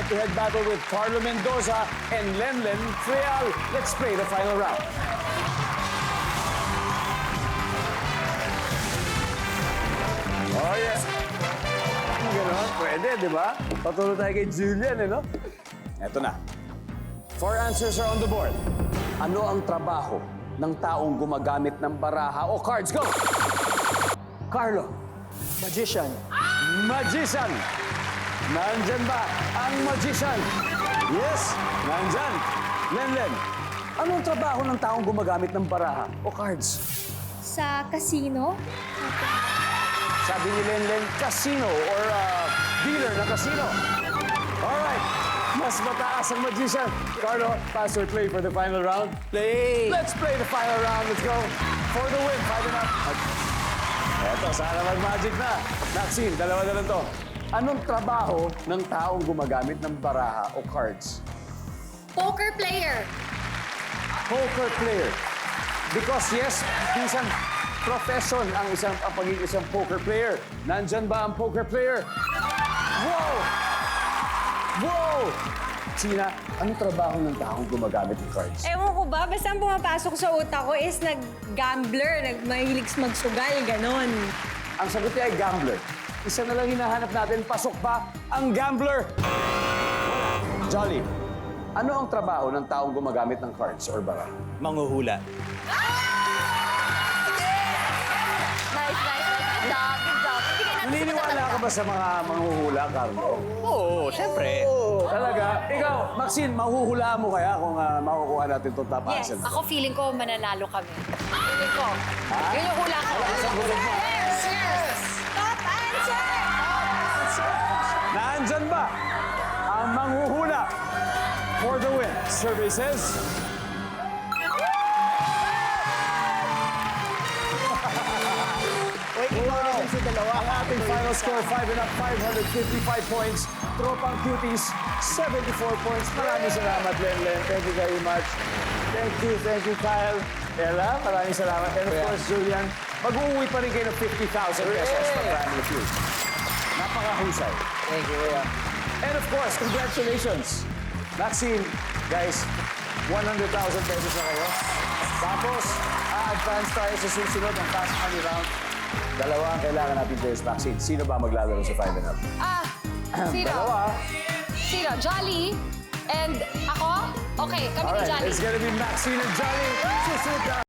head-to-head battle with Carlo Mendoza and Lenlen Freal. Let's play the final round. Oh, yes. Ganon, pwede, di ba? Patuloy tayo kay Julian, eh, no? Eto na. 4 answers are on the board. Ano ang trabaho ng taong gumagamit ng baraha o cards? Go! Carlo. Magician. Magician. Nandyan ba ang magician? Yes, nandyan. Lenlen, anong trabaho ng taong gumagamit ng baraha o cards? Sa casino? Sabi ni Lenlen, casino or dealer na casino. Alright, mas mataas ang magician. Carlo, pass or play for the final round? Play. Let's play the final round. Let's go. For the win, 5 and up. Eto, sana mag-magic na. Maxine, dalawa na lang to. Anong trabaho ng taong gumagamit ng baraha o cards? Poker player. Poker player. Because yes, isang profession ang pagiging isang poker player. Nandyan ba ang poker player? Wow! Wow! Sina, anong trabaho ng taong gumagamit ng cards? Ewan ko ba, basta ang pumapasok sa utak ko is nag-gambler, mahilig magsugal, ganon. Ang sagot niya ay gambler. Isa na lang hinahanap natin, pasok ba ang gambler? Jolly, ano ang trabaho ng taong gumagamit ng cards or baraha? Manghuhula. Nice, nice. Good job, good job. Naniniwala ka ba sa mga manghuhula, Carlo? Oo, syempre. Talaga? Ikaw, Maxine, mahuhulaan mo kaya kung makukuha natin itong top Yes, answer? ako feeling ko mananalo kami. Feeling ko. Yun yung hula ko. Sagutin mo. Yes! Top answer! Naandyan ba ang manghuhula for the win? Survey says... Wait, ikaw naman sa dalawa. Ang ating final score, 5 and up, 555 points. Tropang Cuties, 74 points. Maraming salamat, Lenlen. Thank you very much. Thank you, Kyle. Ella, maraming salamat. And of course, Julian, mag-uwi pa rin kayo ng 50,000 pesos for Family Feud. Napakahusay. Thank you, Kuya. And of course, congratulations. Maxine, guys, 100,000 pesos na kayo. Tapos, advance tayo sa susunod ng Fast Money Round. Dalawa ang kailangan natin players, Maxine. Sino ba maglalaro sa 5 and up? Sino? Dalawa. Sino? Jolly? And ako? Okay, kami ni Alright, Jolly. it's gonna be Maxine and Johnny. Susunod na